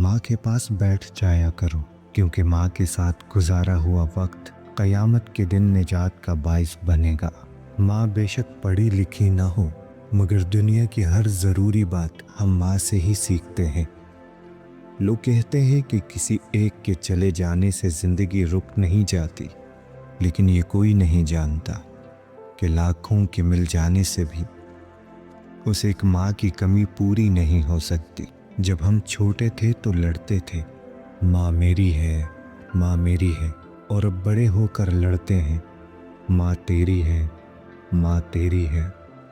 ماں کے پاس بیٹھ جایا کرو، کیونکہ ماں کے ساتھ گزارا ہوا وقت قیامت کے دن نجات کا باعث بنے گا۔ ماں بے شک پڑھی لکھی نہ ہو، مگر دنیا کی ہر ضروری بات ہم ماں سے ہی سیکھتے ہیں۔ لوگ کہتے ہیں کہ کسی ایک کے چلے جانے سے زندگی رک نہیں جاتی، لیکن یہ کوئی نہیں جانتا کہ لاکھوں کے مل جانے سے بھی اس ایک ماں کی کمی پوری نہیں ہو سکتی۔ جب ہم چھوٹے تھے تو لڑتے تھے، ماں میری ہے، ماں میری ہے، اور اب بڑے ہو کر لڑتے ہیں، ماں تیری ہے، ماں تیری ہے۔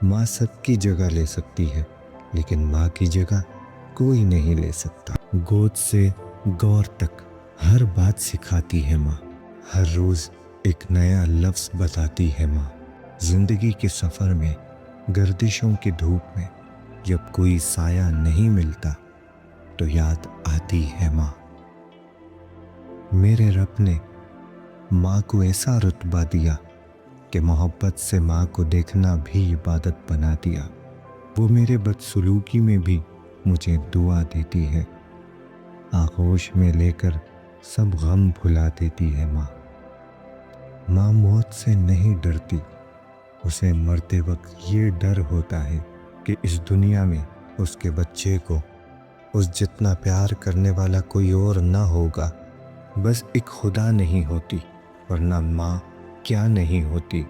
ماں سب کی جگہ لے سکتی ہے، لیکن ماں کی جگہ کوئی نہیں لے سکتا۔ گود سے گور تک ہر بات سکھاتی ہے ماں، ہر روز ایک نیا لفظ بتاتی ہے ماں۔ زندگی کے سفر میں، گردشوں کی دھوپ میں، جب کوئی سایہ نہیں ملتا تو یاد آتی ہے ماں۔ میرے رب نے ماں کو ایسا رتبہ دیا کہ محبت سے ماں کو دیکھنا بھی عبادت بنا دیا۔ وہ میرے بدسلوکی میں بھی مجھے دعا دیتی ہے، آغوش میں لے کر سب غم بھلا دیتی ہے ماں۔ ماں موت سے نہیں ڈرتی، اسے مرتے وقت یہ ڈر ہوتا ہے کہ اس دنیا میں اس کے بچے کو اس جتنا پیار کرنے والا کوئی اور نہ ہوگا۔ بس ایک خدا نہیں ہوتی، ورنہ ماں کیا نہیں ہوتی۔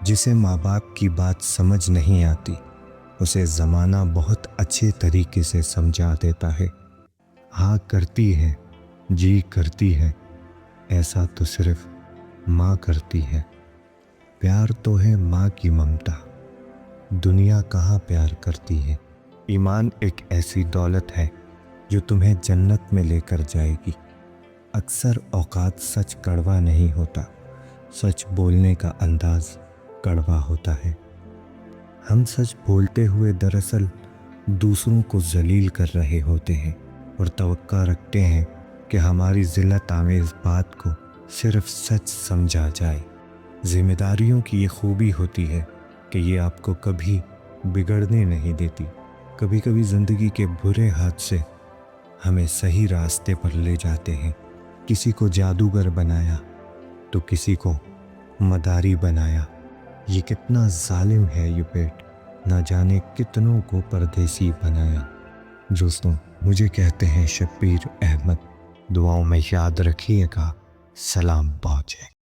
جسے ماں باپ کی بات سمجھ نہیں آتی، اسے زمانہ بہت اچھے طریقے سے سمجھا دیتا ہے۔ ہاں کرتی ہے، جی کرتی ہے، ایسا تو صرف ماں کرتی ہے۔ پیار تو ہے ماں کی ممتا، دنیا کہاں پیار کرتی ہے۔ ایمان ایک ایسی دولت ہے جو تمہیں جنت میں لے کر جائے گی۔ اکثر اوقات سچ کڑوا نہیں ہوتا، سچ بولنے کا انداز کڑوا ہوتا ہے۔ ہم سچ بولتے ہوئے دراصل دوسروں کو ذلیل کر رہے ہوتے ہیں، اور توقع رکھتے ہیں کہ ہماری ذلت آمیز بات کو صرف سچ سمجھا جائے۔ ذمہ داریوں کی یہ خوبی ہوتی ہے کہ یہ آپ کو کبھی بگڑنے نہیں دیتی۔ کبھی کبھی زندگی کے برے حادثے ہمیں صحیح راستے پر لے جاتے ہیں۔ کسی کو جادوگر بنایا تو کسی کو مداری بنایا۔ یہ کتنا ظالم ہے یہ پیٹ، نہ جانے کتنوں کو پردیسی بنایا۔ دوستوں، مجھے کہتے ہیں شبیر احمد۔ دعاؤں میں یاد رکھیے گا۔ سلام پہنچے۔